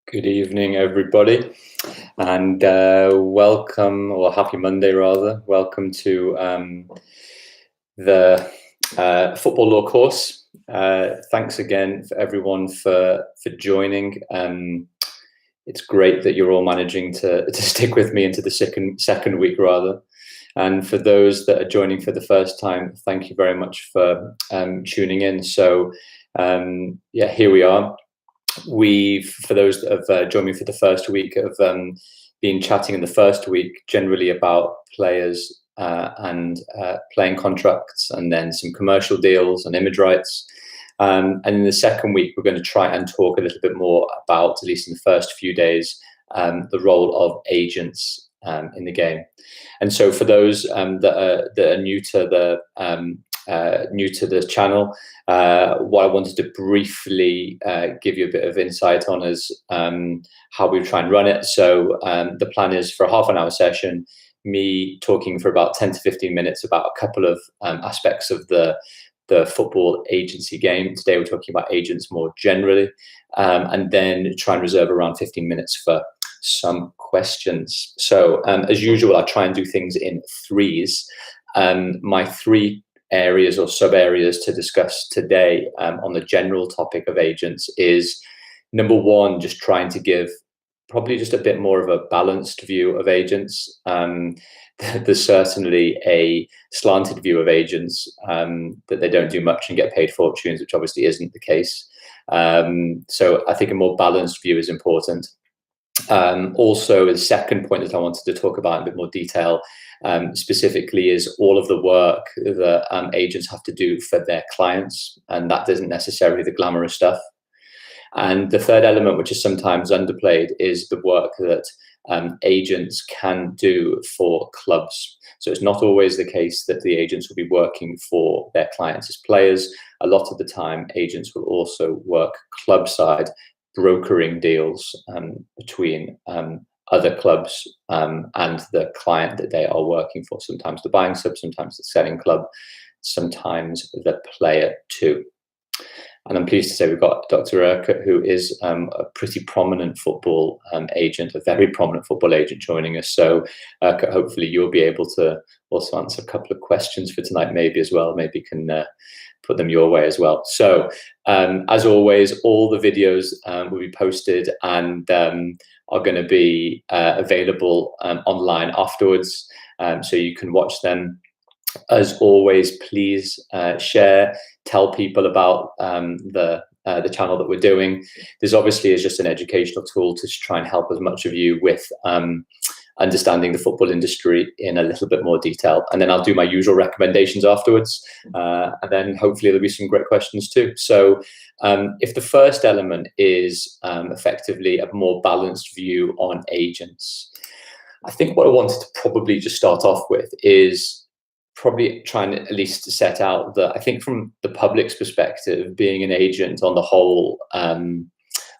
Good evening, everybody, and welcome, or happy Monday rather. Welcome to the football law course. Thanks again for everyone for joining. It's great that you're all managing to stick with me into the second week rather. And for those that are joining for the first time, thank you very much for tuning in. So yeah, here we are. For those that have joined me for the first week, have been chatting in the first week generally about players and playing contracts, and then some commercial deals and image rights. And in the second week, we're going to try and talk a little bit more about, at least in the first few days, the role of agents in the game. And so, for those that are new to the channel, what I wanted to briefly give you a bit of insight on is how we try and run it. So the plan is for a half an hour session, me talking for about 10 to 15 minutes about a couple of aspects of the football agency game. Today we're talking about agents more generally, and then try and reserve around 15 minutes for some questions. So as usual, I try and do things in threes. My three areas or sub areas to discuss today on the general topic of agents is, number one, just trying to give probably just a bit more of a balanced view of agents. There's certainly a slanted view of agents, that they don't do much and get paid fortunes, which obviously isn't the case. So I think a more balanced view is important. Also, the second point that I wanted to talk about in a bit more detail specifically is all of the work that agents have to do for their clients, and that isn't necessarily the glamorous stuff. And the third element, which is sometimes underplayed, is the work that agents can do for clubs. So it's not always the case that the agents will be working for their clients as players. A lot of the time, agents will also work club side, brokering deals between other clubs and the client that they are working for. Sometimes the buying sub, sometimes the selling club, sometimes the player too. And I'm pleased to say we've got Dr. Urquhart, who is a pretty prominent football agent, a very prominent football agent, joining us. So Urquhart, hopefully you'll be able to also answer a couple of questions for tonight, maybe as well. Maybe you can put them your way as well. So as always, all the videos will be posted and are going to be available online afterwards, so you can watch them. As always, please share, tell people about the channel that we're doing. This obviously is just an educational tool to try and help as much of you with understanding the football industry in a little bit more detail. And then I'll do my usual recommendations afterwards. And then hopefully there'll be some great questions too. So if the first element is effectively a more balanced view on agents, I think what I wanted to probably just start off with is probably trying to at least set out that I think from the public's perspective, being an agent on the whole,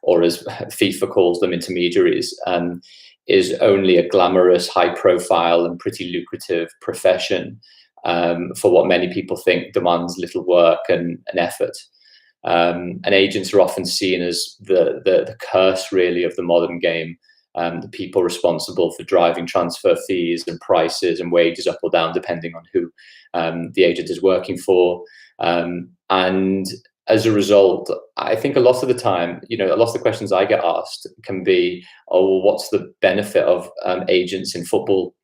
or as FIFA calls them, intermediaries, is only a glamorous, high profile and pretty lucrative profession for what many people think demands little work and effort. And agents are often seen as the curse really of the modern game. The people responsible for driving transfer fees and prices and wages up or down, depending on who the agent is working for. And as a result, I think a lot of the time, a lot of the questions I get asked can be, oh, well, what's the benefit of agents in football?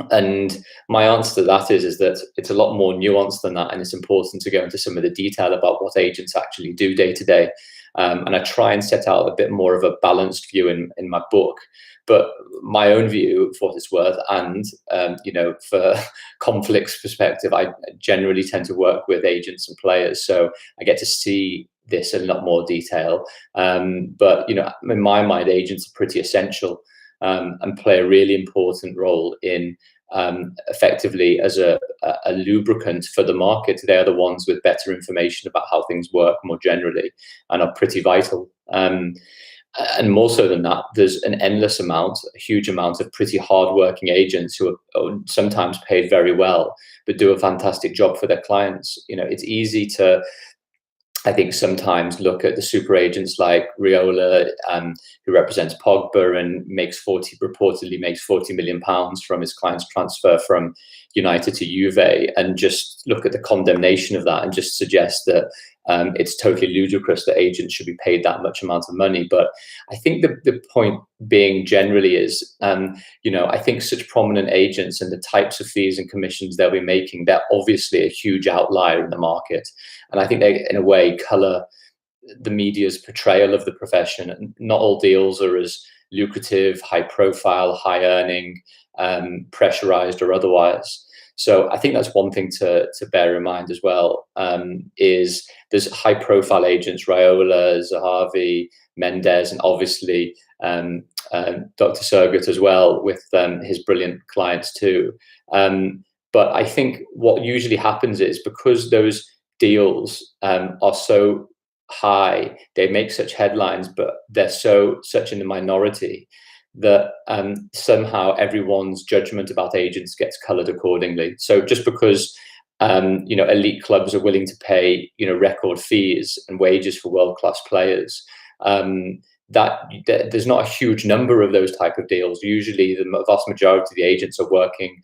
And my answer to that is that it's a lot more nuanced than that. And it's important to go into some of the detail about what agents actually do day to day. And I try and set out a bit more of a balanced view in my book. But my own view, for what it's worth, and for conflicts perspective, I generally tend to work with agents and players, so I get to see this in a lot more detail. But in my mind, agents are pretty essential and play a really important role in effectively as a lubricant for the market. They are the ones with better information about how things work more generally and are pretty vital. And more so than that, there's an endless amount, a huge amount of pretty hardworking agents who are sometimes paid very well, but do a fantastic job for their clients. It's easy to, I think, sometimes look at the super agents like Riola, who represents Pogba and reportedly makes 40 million pounds from his client's transfer from United to Juve, and just look at the condemnation of that and just suggest that it's totally ludicrous that agents should be paid that much amount of money. But I think the point being generally is, I think such prominent agents and the types of fees and commissions they'll be making, they're obviously a huge outlier in the market. And I think they, in a way, colour the media's portrayal of the profession. And not all deals are as lucrative, high profile, high earning, pressurized or otherwise. So I think that's one thing to bear in mind as well, is there's high profile agents, Raiola, Zahavi, Mendes, and obviously Dr. Sergert as well, with his brilliant clients too. But I think what usually happens is, because those deals are so high, they make such headlines, but they're such in the minority, that somehow everyone's judgment about agents gets coloured accordingly. So just because elite clubs are willing to pay record fees and wages for world-class players, there's not a huge number of those type of deals. Usually the vast majority of the agents are working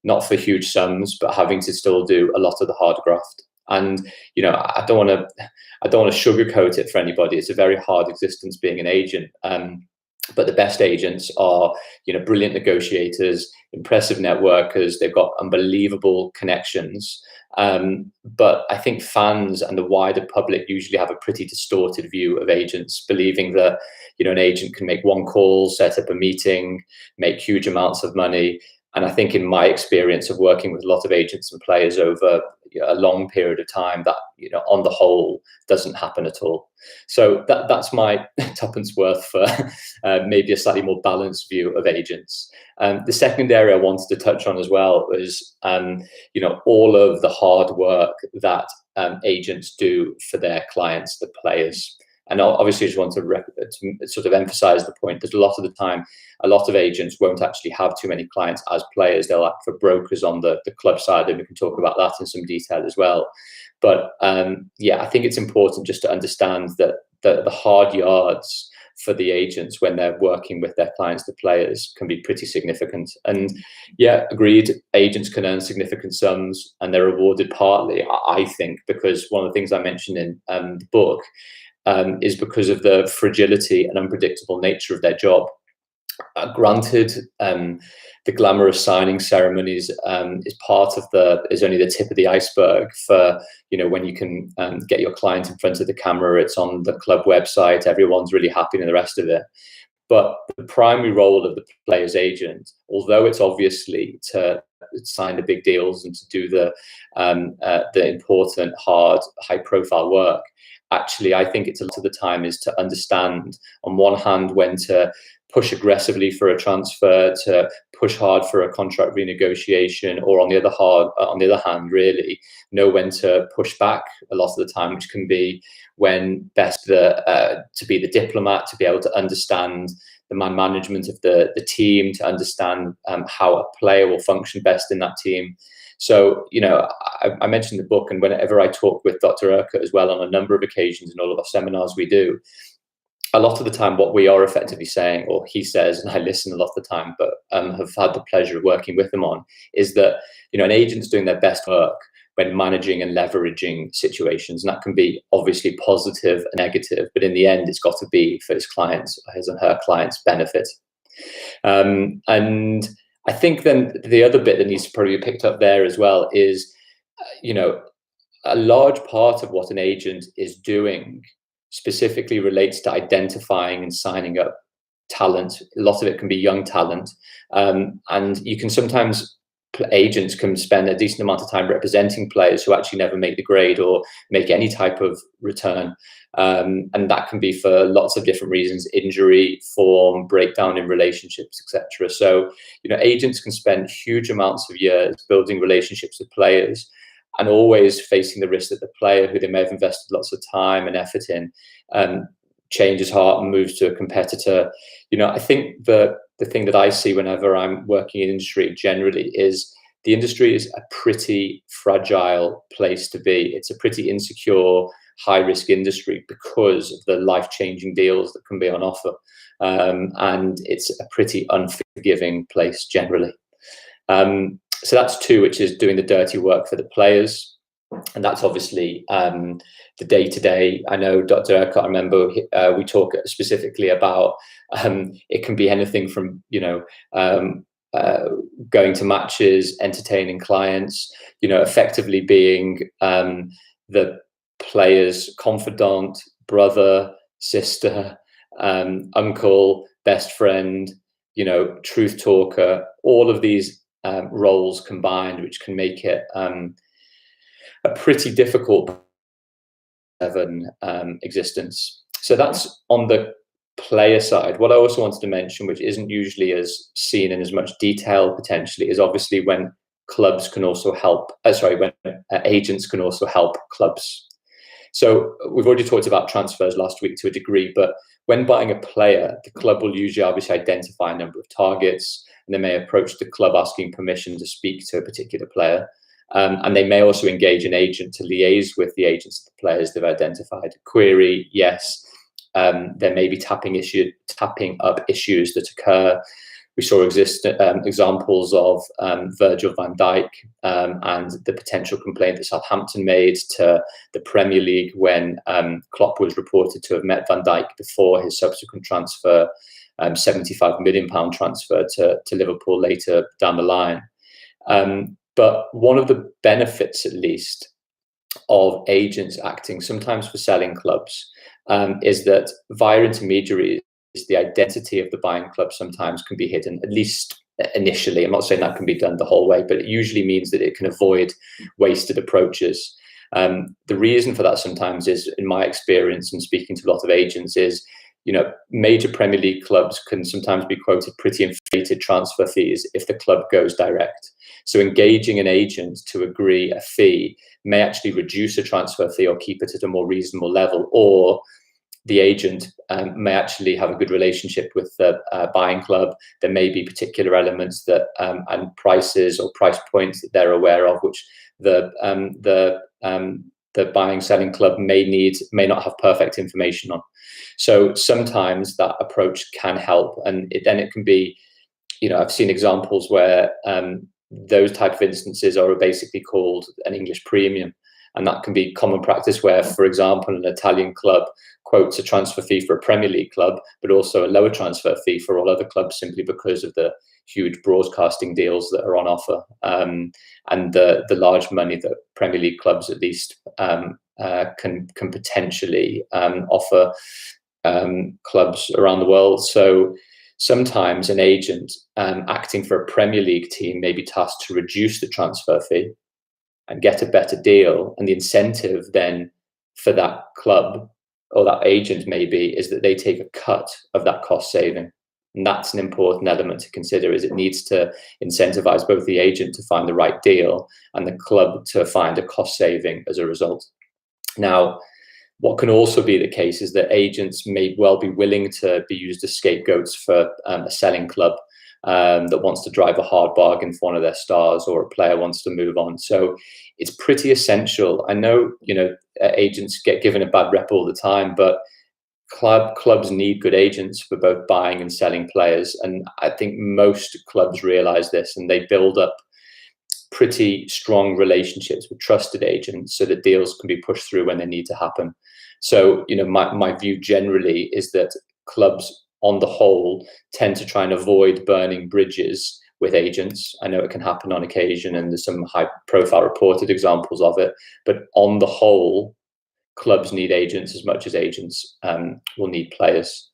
not for huge sums, but having to still do a lot of the hard graft. And I don't want to sugarcoat it for anybody. It's a very hard existence being an agent. But the best agents are, brilliant negotiators, impressive networkers. They've got unbelievable connections. But I think fans and the wider public usually have a pretty distorted view of agents, believing that, an agent can make one call, set up a meeting, make huge amounts of money. And I think in my experience of working with a lot of agents and players over a long period of time, that, on the whole, doesn't happen at all. So that's my tuppence worth for maybe a slightly more balanced view of agents. The second area I wanted to touch on as well was, all of the hard work that agents do for their clients, the players. And obviously, I just want to sort of emphasize the point that a lot of the time, a lot of agents won't actually have too many clients as players. They'll act for brokers on the club side, and we can talk about that in some detail as well. But I think it's important just to understand that the hard yards for the agents when they're working with their clients, the players, can be pretty significant. And agreed, agents can earn significant sums, and they're rewarded partly, I think, because one of the things I mentioned in the book is because of the fragility and unpredictable nature of their job. Granted, the glamorous signing ceremonies is only the tip of the iceberg for, when you can get your client in front of the camera, it's on the club website, everyone's really happy and the rest of it. But the primary role of the player's agent, although it's obviously to sign the big deals and to do the important, hard, high-profile work, actually, I think it's a lot of the time is to understand, on one hand, when to push aggressively for a transfer, to push hard for a contract renegotiation, or on the other hand, really know when to push back a lot of the time, which can be when best to be the diplomat, to be able to understand the man management of the team, to understand how a player will function best in that team. So, I mentioned the book, and whenever I talk with Dr. Urquhart as well on a number of occasions in all of our seminars we do, a lot of the time what we are effectively saying, or he says, and I listen a lot of the time, but have had the pleasure of working with him on, is that, an agent's doing their best work when managing and leveraging situations. And that can be obviously positive and negative, but in the end, it's got to be for his and her clients' benefit. And I think then the other bit that needs to probably be picked up there as well is, a large part of what an agent is doing specifically relates to identifying and signing up talent. A lot of it can be young talent. And you can sometimes, agents can spend a decent amount of time representing players who actually never make the grade or make any type of return. And that can be for lots of different reasons: injury, form, breakdown in relationships, etc. So, agents can spend huge amounts of years building relationships with players, and always facing the risk that the player, who they may have invested lots of time and effort in, changes heart and moves to a competitor. I think the thing that I see whenever I'm working in industry generally is the industry is a pretty fragile place to be. It's a pretty insecure, high-risk industry because of the life-changing deals that can be on offer. And it's a pretty unforgiving place generally. So that's two, which is doing the dirty work for the players. And that's obviously the day-to-day. I know, Dr. Urquhart, I remember we talk specifically about it can be anything from, going to matches, entertaining clients, effectively being the player's confidant, brother, sister, uncle, best friend, truth talker, all of these roles combined, which can make it a pretty difficult existence. So that's on the player side. What I also wanted to mention, which isn't usually as seen in as much detail potentially, is obviously when clubs can also help, when agents can also help clubs. So we've already talked about transfers last week to a degree, but when buying a player, the club will usually obviously identify a number of targets, and they may approach the club asking permission to speak to a particular player. And they may also engage an agent to liaise with the agents of the players they've identified. Query, yes. There may be tapping up issues that occur. We saw examples of Virgil van Dijk and the potential complaint that Southampton made to the Premier League when Klopp was reported to have met Van Dijk before his subsequent transfer, £75 million transfer to Liverpool later down the line. But one of the benefits, at least, of agents acting sometimes for selling clubs is that via intermediaries, the identity of the buying club sometimes can be hidden, at least initially. I'm not saying that can be done the whole way, but it usually means that it can avoid wasted approaches. The reason for that sometimes is, in my experience and speaking to a lot of agents, is major Premier League clubs can sometimes be quoted pretty inflated transfer fees if the club goes direct. So engaging an agent to agree a fee may actually reduce a transfer fee or keep it at a more reasonable level, or the agent may actually have a good relationship with the buying club. There may be particular elements that and prices or price points that they're aware of, which the buying selling club may not have perfect information on. So sometimes that approach can help, and then it can be, I've seen examples where those type of instances are basically called an English premium. And that can be common practice where, for example, an Italian club quotes a transfer fee for a Premier League club, but also a lower transfer fee for all other clubs simply because of the huge broadcasting deals that are on offer and the large money that Premier League clubs at least can potentially offer clubs around the world. So sometimes an agent acting for a Premier League team may be tasked to reduce the transfer fee and get a better deal. And the incentive then for that club or that agent maybe is that they take a cut of that cost saving. And that's an important element to consider, is it needs to incentivize both the agent to find the right deal and the club to find a cost saving as a result. Now, what can also be the case is that agents may well be willing to be used as scapegoats for a selling club that wants to drive a hard bargain for one of their stars, or a player wants to move on. So it's pretty essential. I know, agents get given a bad rep all the time, but clubs need good agents for both buying and selling players. And I think most clubs realize this, and they build up pretty strong relationships with trusted agents so that deals can be pushed through when they need to happen. So, my view generally is that clubs on the whole tend to try and avoid burning bridges with agents. I know it can happen on occasion, and there's some high profile reported examples of it, but on the whole, clubs need agents as much as agents will need players.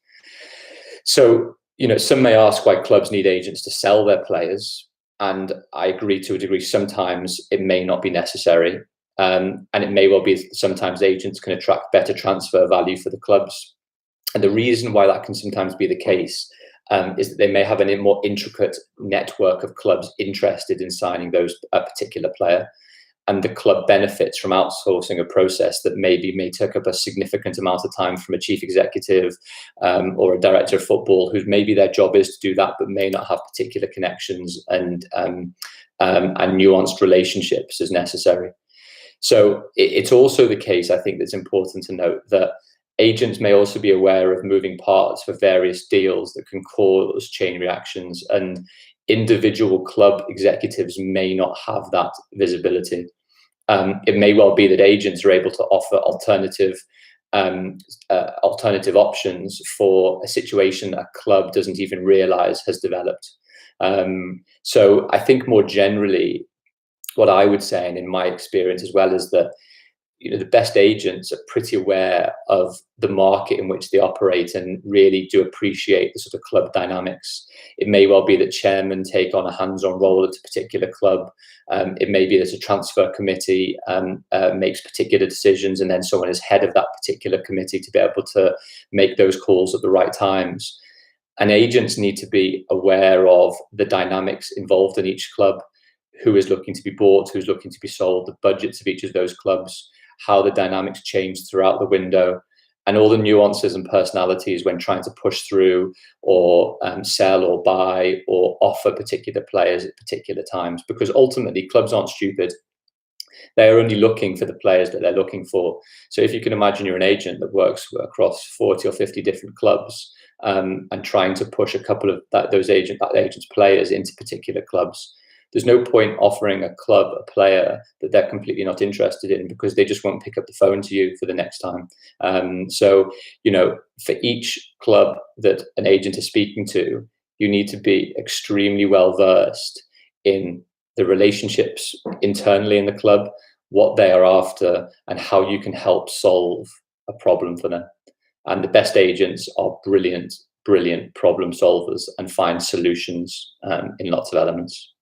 So, some may ask why clubs need agents to sell their players. And I agree to a degree. Sometimes it may not be necessary. And it may well be sometimes agents can attract better transfer value for the clubs. And the reason why that can sometimes be the case is that they may have a more intricate network of clubs interested in signing a particular player. and the club benefits from outsourcing a process that may take up a significant amount of time from a chief executive or a director of football, whose maybe their job is to do that, but may not have particular connections and nuanced relationships as necessary. So it's also the case, I think, that's important to note that agents may also be aware of moving parts for various deals that can cause chain reactions, and individual club executives may not have that visibility. It may well be that agents are able to offer alternative options for a situation that a club doesn't even realize has developed. So I think more generally, what I would say, and in my experience as well, is that the best agents are pretty aware of the market in which they operate and really do appreciate the sort of club dynamics. It may well be that chairmen take on a hands-on role at a particular club. It may be that a transfer committee makes particular decisions, and then someone is head of that particular committee to be able to make those calls at the right times. And agents need to be aware of the dynamics involved in each club, who is looking to be bought, who's looking to be sold, the budgets of each of those clubs, how the dynamics change throughout the window, and all the nuances and personalities when trying to push through or sell or buy or offer particular players at particular times. Because ultimately, clubs aren't stupid. They're only looking for the players that they're looking for. So if you can imagine you're an agent that works across 40 or 50 different clubs and trying to push a couple of that agent's players into particular clubs, there's no point offering a club a player that they're completely not interested in, because they just won't pick up the phone to you for the next time. So, for each club that an agent is speaking to, you need to be extremely well versed in the relationships internally in the club, what they are after, and how you can help solve a problem for them. And the best agents are brilliant problem solvers and find solutions in lots of elements.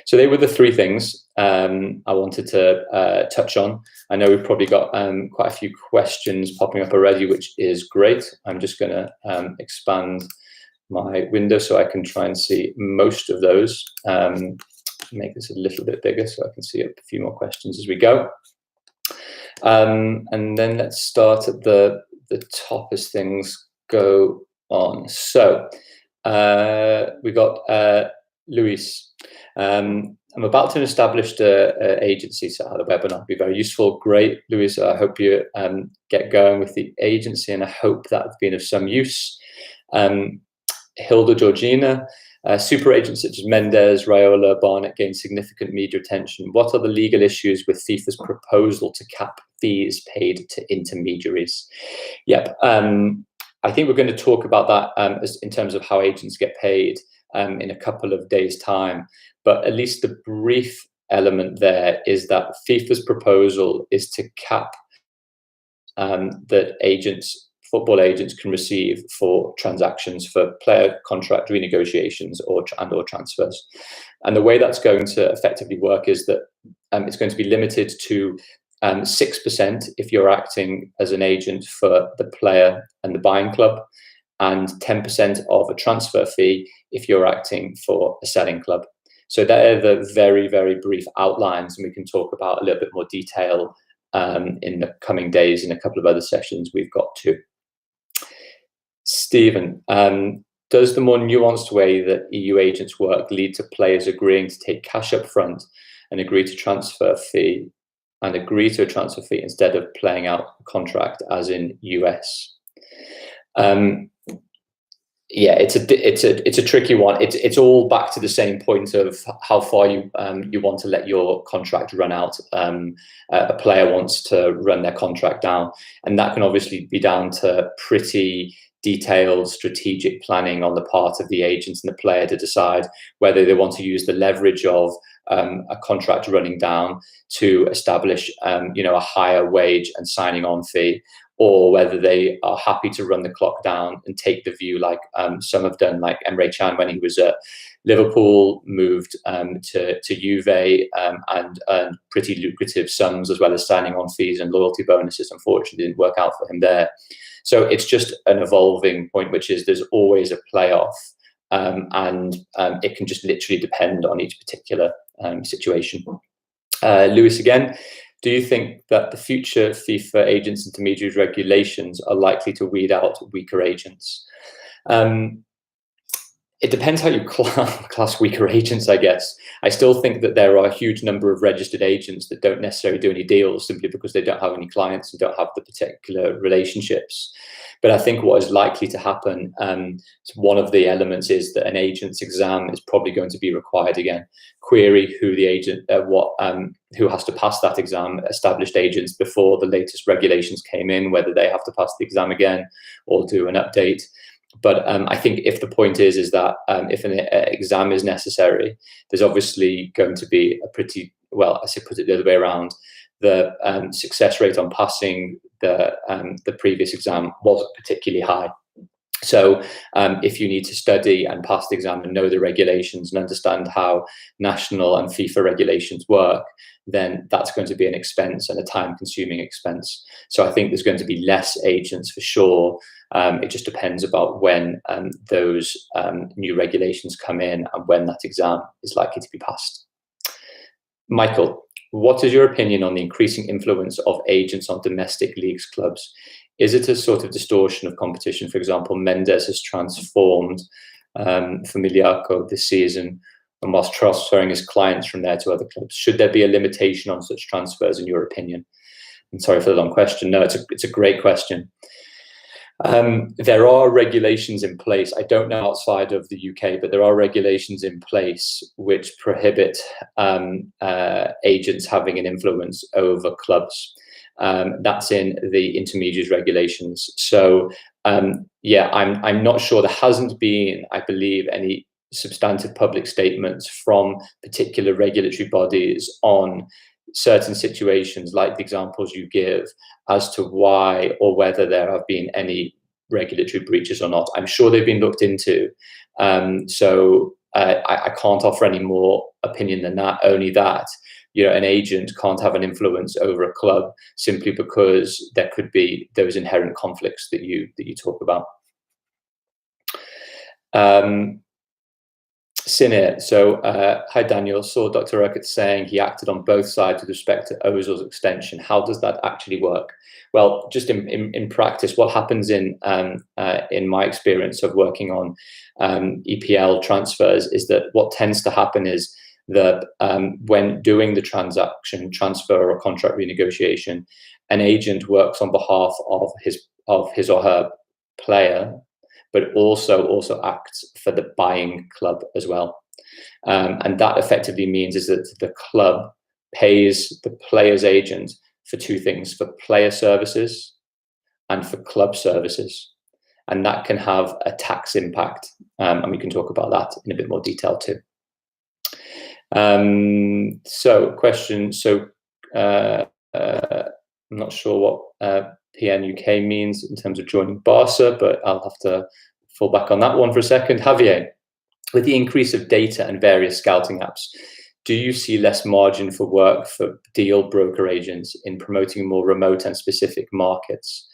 So they were the three things I wanted to touch on. I know we've probably got quite a few questions popping up already, which is great. I'm just going to expand my window so I can try and see most of those. Make this a little bit bigger so I can see a few more questions as we go. And then let's start at the top as things go on. So we got Luis. I'm about to establish the agency, so the webinar will be very useful. Great, Luis. I hope you get going with the agency, and I hope that's been of some use. Hilda Georgina, super agents such as Mendes, Raiola, Barnett gain significant media attention. What are the legal issues with FIFA's proposal to cap fees paid to intermediaries? Yep. I think we're going to talk about that in terms of how agents get paid in a couple of days' time. But at least the brief element there is that FIFA's proposal is to cap that football agents can receive for transactions for player contract renegotiations or transfers. And the way that's going to effectively work is that it's going to be limited to 6% if you're acting as an agent for the player and the buying club, and 10% of a transfer fee if you're acting for a selling club. So they're the very, very brief outlines, and we can talk about a little bit more detail in the coming days in a couple of other sessions we've got too. Stephen, does the more nuanced way that EU agents work lead to players agreeing to take cash up front and agree to a transfer fee instead of playing out a contract as in US? Yeah, it's a tricky one. It's all back to the same point of how far you want to let your contract run out. A player wants to run their contract down, and that can obviously be down to pretty detailed strategic planning on the part of the agent and the player to decide whether they want to use the leverage of a contract running down to establish a higher wage and signing on fee, or whether they are happy to run the clock down and take the view like some have done, like Emre Can when he was at Liverpool, moved to Juve and earned pretty lucrative sums, as well as signing on fees and loyalty bonuses. Unfortunately, didn't work out for him there. So it's just an evolving point, which is there's always a playoff, and it can just literally depend on each particular situation. Lewis again, do you think that the future FIFA agents intermediaries regulations are likely to weed out weaker agents? It depends how you class weaker agents, I guess. I still think that there are a huge number of registered agents that don't necessarily do any deals simply because they don't have any clients and don't have the particular relationships. But I think what is likely to happen, one of the elements is that an agent's exam is probably going to be required again. Query who the agent, who has to pass that exam. Established agents before the latest regulations came in, whether they have to pass the exam again or do an update. But I think if the point is that if an exam is necessary, there's obviously going to be a pretty, well, I should put it the other way around. The success rate on passing the previous exam wasn't particularly high. So if you need to study and pass the exam and know the regulations and understand how national and FIFA regulations work, then that's going to be an expense and a time-consuming expense. So I think there's going to be less agents for sure. It just depends about when those new regulations come in and when that exam is likely to be passed. Michael, what is your opinion on the increasing influence of agents on domestic leagues clubs? Is it a sort of distortion of competition? For example, Mendes has transformed Familiaco this season and whilst transferring his clients from there to other clubs. Should there be a limitation on such transfers in your opinion? I'm sorry for the long question. No, it's a great question. There are regulations in place. I don't know outside of the UK, but there are regulations in place which prohibit agents having an influence over clubs. That's in the intermediaries regulations. So yeah, I'm not sure. There hasn't been, I believe, any substantive public statements from particular regulatory bodies on certain situations like the examples you give as to why or whether there have been any regulatory breaches or not. I'm sure they've been looked into. So I can't offer any more opinion than that, only that, you know, an agent can't have an influence over a club simply because there could be those inherent conflicts that you talk about. Sinir, so hi Daniel, saw Dr. Urquhart saying he acted on both sides with respect to Ozil's extension. How does that actually work? Well, just in practice, what happens in my experience of working on EPL transfers is that what tends to happen is that when doing the transfer or contract renegotiation, an agent works on behalf of his or her player, but also acts for the buying club as well. And that effectively means is that the club pays the player's agent for two things, for player services and for club services. And that can have a tax impact. And we can talk about that in a bit more detail too. So question, I'm not sure what PN UK means in terms of joining Barca, but I'll have to fall back on that one for a second. Javier, with the increase of data and various scouting apps, do you see less margin for work for deal broker agents in promoting more remote and specific markets?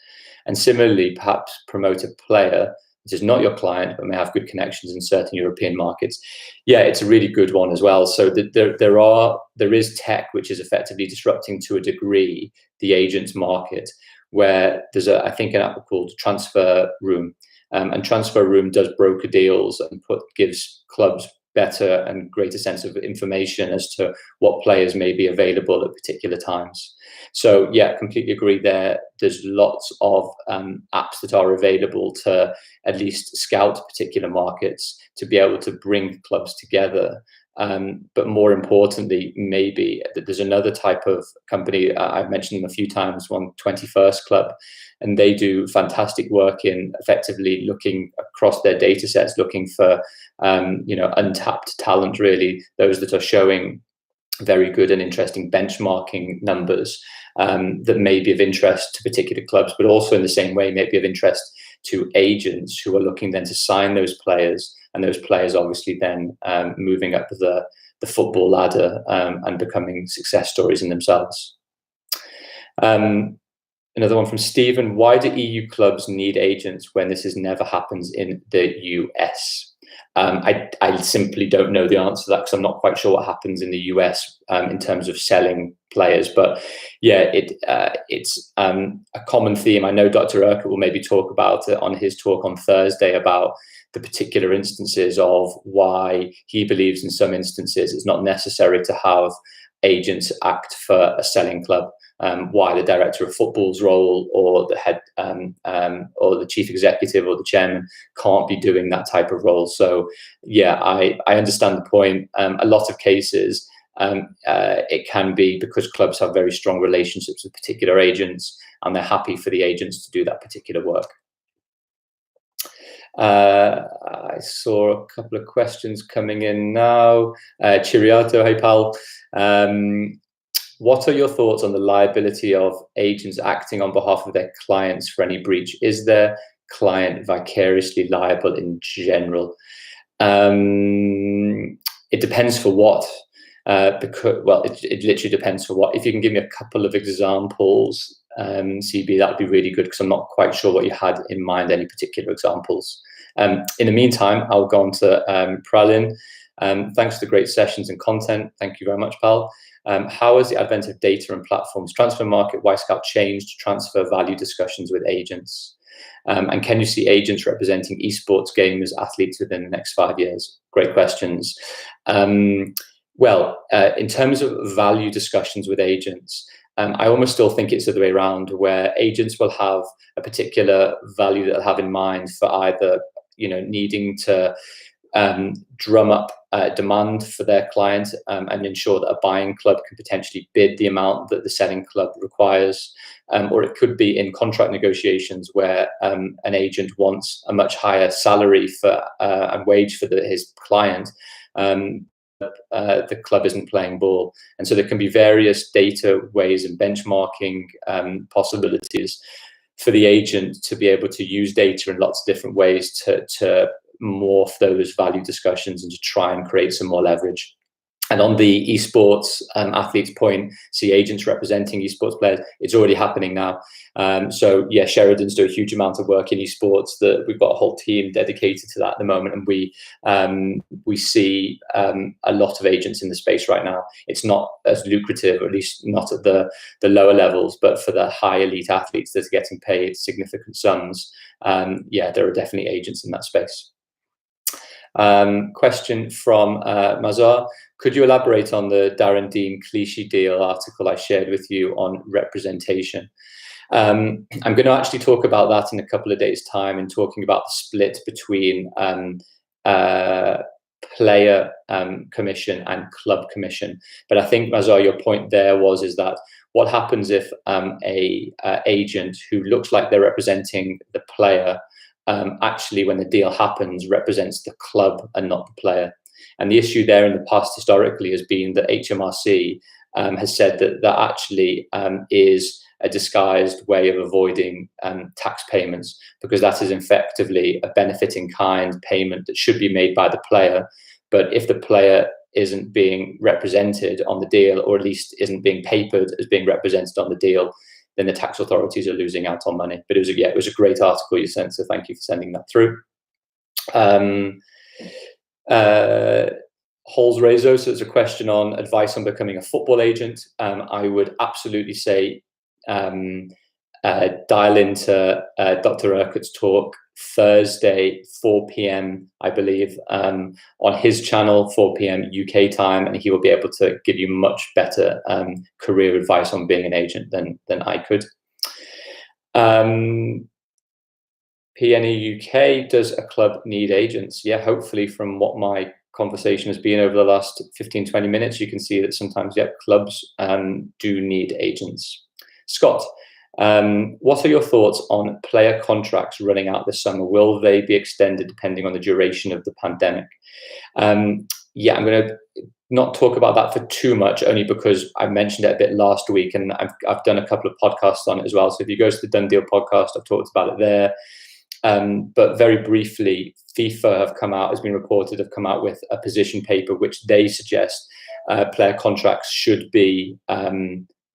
And similarly, perhaps promote a player that is not your client, but may have good connections in certain European markets. Yeah, it's a really good one as well. So there is tech which is effectively disrupting to a degree the agents market, where there's I think an app called Transfer Room, and Transfer Room does broker deals and gives clubs better and greater sense of information as to what players may be available at particular times. So yeah, completely agree there. There's lots of apps that are available to at least scout particular markets, to be able to bring clubs together. But more importantly, maybe there's another type of company, I've mentioned them a few times, 21st Club, and they do fantastic work in effectively looking across their data sets, looking for untapped talent, really, those that are showing very good and interesting benchmarking numbers that may be of interest to particular clubs, but also in the same way may be of interest to agents who are looking then to sign those players, and those players obviously then moving up the football ladder and becoming success stories in themselves. Another one from Stephen: why do EU clubs need agents when this never happens in the US? I simply don't know the answer to that because I'm not quite sure what happens in the US in terms of selling players. But yeah, it's a common theme. I know Dr. Urquhart will maybe talk about it on his talk on Thursday about the particular instances of why he believes in some instances it's not necessary to have agents act for a selling club. Why the director of football's role or the head or the chief executive or the chairman can't be doing that type of role. So yeah, I understand the point. A lot of cases it can be because clubs have very strong relationships with particular agents and they're happy for the agents to do that particular work. I saw a couple of questions coming in now. Chiriato, hey pal. What are your thoughts on the liability of agents acting on behalf of their clients for any breach? Is their client vicariously liable in general? It depends for what. Because, well, it literally depends for what. If you can give me a couple of examples, CB, that would be really good because I'm not quite sure what you had in mind, any particular examples. In the meantime, I'll go on to Pralin. Thanks for the great sessions and content. Thank you very much, pal. How has the advent of data and platforms, transfer market, Wisecout changed transfer value discussions with agents? And can you see agents representing esports gamers, athletes within the next 5 years? Great questions. Well, in terms of value discussions with agents, I almost still think it's the other way around, where agents will have a particular value that they'll have in mind for either, needing to drum up demand for their client and ensure that a buying club can potentially bid the amount that the selling club requires. Or it could be in contract negotiations where an agent wants a much higher salary for and wage for his client. The club isn't playing ball. And so there can be various data ways and benchmarking possibilities for the agent to be able to use data in lots of different ways to morph those value discussions and to try and create some more leverage. And on the esports athletes point, see agents representing esports players, it's already happening now. So yeah, Sheridan's do a huge amount of work in esports. That we've got a whole team dedicated to that at the moment, and we see a lot of agents in the space right now. It's not as lucrative, or at least not at the lower levels, but for the high elite athletes that are getting paid significant sums, yeah, there are definitely agents in that space. Question from Mazar. Could you elaborate on the Darren Dean Clichy deal article I shared with you on representation? I'm going to actually talk about that in a couple of days' time and talking about the split between player commission and club commission. But I think, Mazar, your point there is that what happens if a agent who looks like they're representing the player actually, when the deal happens, represents the club and not the player. And the issue there in the past historically has been that HMRC has said that that actually is a disguised way of avoiding tax payments, because that is effectively a benefit in kind payment that should be made by the player. But if the player isn't being represented on the deal, or at least isn't being papered as being represented on the deal, then the tax authorities are losing out on money. But it was a great article you sent, so thank you for sending that through. Holes Rezo, so it's a question on advice on becoming a football agent. I would absolutely say dial into Dr. Urquhart's talk Thursday, 4 p.m, I believe, on his channel, 4 p.m. UK time, and he will be able to give you much better career advice on being an agent than I could. PNE UK, does a club need agents? Yeah, hopefully from what my conversation has been over the last 15-20 minutes, you can see that sometimes, yeah, clubs do need agents. Scott, what are your thoughts on player contracts running out this summer? Will they be extended depending on the duration of the pandemic? Yeah, I'm going to not talk about that for too much, only because I mentioned it a bit last week, and I've done a couple of podcasts on it as well. So if you go to the Done Deal podcast, I've talked about it there. But very briefly, FIFA has been reported, have come out with a position paper which they suggest player contracts should be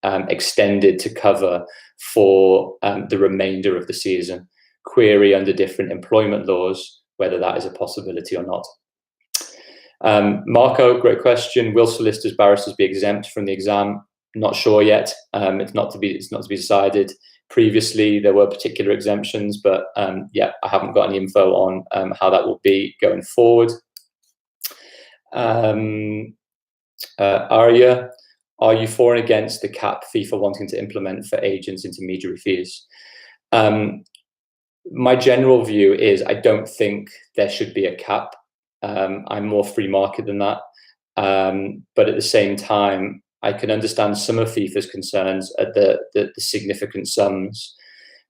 extended to cover for the remainder of the season. Query under different employment laws whether that is a possibility or not. Marco, great question. Will solicitors, barristers be exempt from the exam? Not sure yet. It's not to be decided. Previously, there were particular exemptions, but yeah, I haven't got any info on how that will be going forward. Arya, are you for and against the cap FIFA wanting to implement for agents' intermediary fees? My general view is I don't think there should be a cap. I'm more free market than that. But at the same time, I can understand some of FIFA's concerns at the significant sums.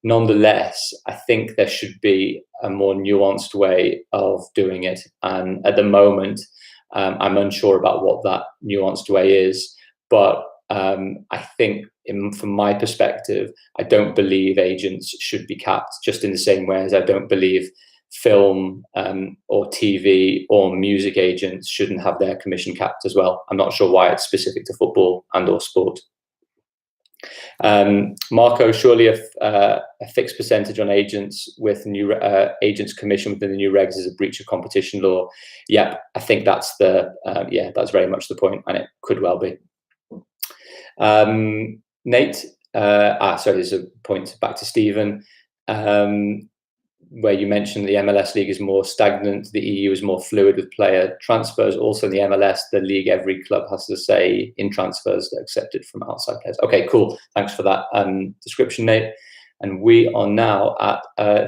Nonetheless, I think there should be a more nuanced way of doing it. And at the moment, I'm unsure about what that nuanced way is. But I think from my perspective, I don't believe agents should be capped, just in the same way as I don't believe film or TV or music agents shouldn't have their commission capped as well. I'm not sure why it's specific to football and or sport. Marco, surely a fixed percentage on agents with new agents commission within the new regs is a breach of competition law. Yeah, I think that's that's very much the point, and it could well be. Nate, sorry, there's a point back to Stephen, where you mentioned the MLS league is more stagnant, the EU is more fluid with player transfers. Also in the MLS, the league, every club has to say in transfers they're accepted from outside players. Okay, cool. Thanks for that description, Nate. And we are now at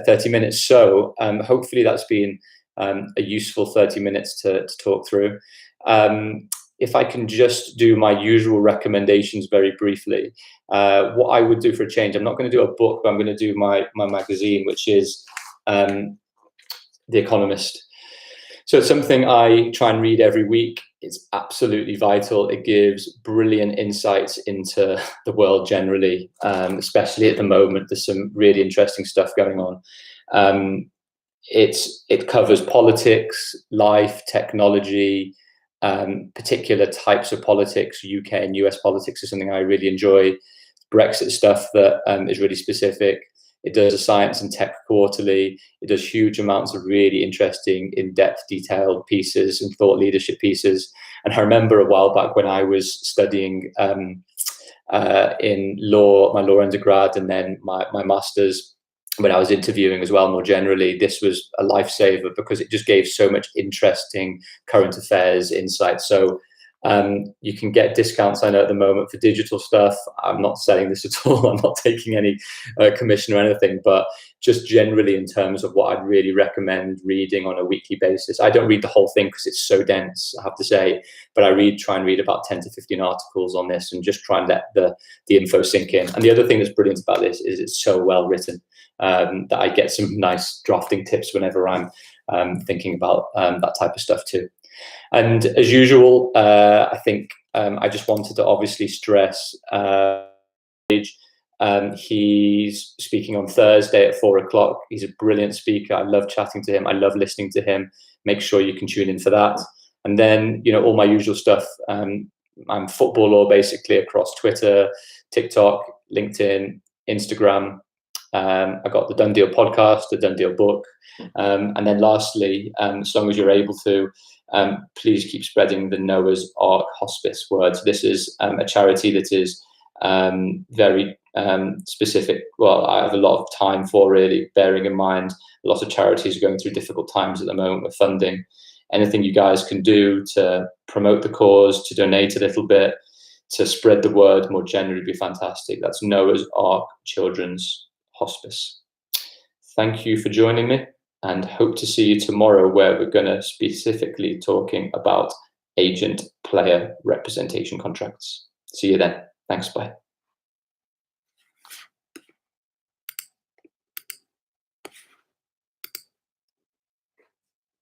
30 minutes. So hopefully that's been a useful 30 minutes to talk through. If I can just do my usual recommendations very briefly, what I would do for a change, I'm not going to do a book, but I'm going to do my magazine, which is The Economist. So it's something I try and read every week. It's absolutely vital. It gives brilliant insights into the world generally, especially at the moment. There's some really interesting stuff going on. It covers politics, life, technology, particular types of politics. UK and US politics is something I really enjoy. Brexit stuff that is really specific. It does a science and tech quarterly. It does huge amounts of really interesting, in-depth, detailed pieces and thought leadership pieces. And I remember a while back when I was studying in law, my law undergrad, and then my master's, when I was interviewing as well, more generally, this was a lifesaver because it just gave so much interesting current affairs insight. So you can get discounts, I know, at the moment for digital stuff. I'm not selling this at all. I'm not taking any commission or anything, but just generally in terms of what I'd really recommend reading on a weekly basis. I don't read the whole thing because it's so dense, I have to say, but I try and read about 10 to 15 articles on this and just try and let the info sink in. And the other thing that's brilliant about this is it's so well written that I get some nice drafting tips whenever I'm thinking about that type of stuff too. And as usual, I think I just wanted to obviously stress he's speaking on Thursday at 4 o'clock. He's a brilliant speaker. I love chatting to him. I love listening to him. Make sure you can tune in for that. And then, you know, all my usual stuff. I'm football law basically across Twitter, TikTok, LinkedIn, Instagram. I got the Done Deal podcast, the Done Deal book. And then lastly, as long as you're able to, please keep spreading the Noah's Ark Hospice word. So this is a charity that is very specific. Well, I have a lot of time for, really, bearing in mind a lot of charities are going through difficult times at the moment with funding. Anything you guys can do to promote the cause, to donate a little bit, to spread the word more generally would be fantastic. That's Noah's Ark Children's Hospice. Thank you for joining me, and hope to see you tomorrow, where we're going to specifically talking about agent player representation contracts. See you then. Thanks. Bye.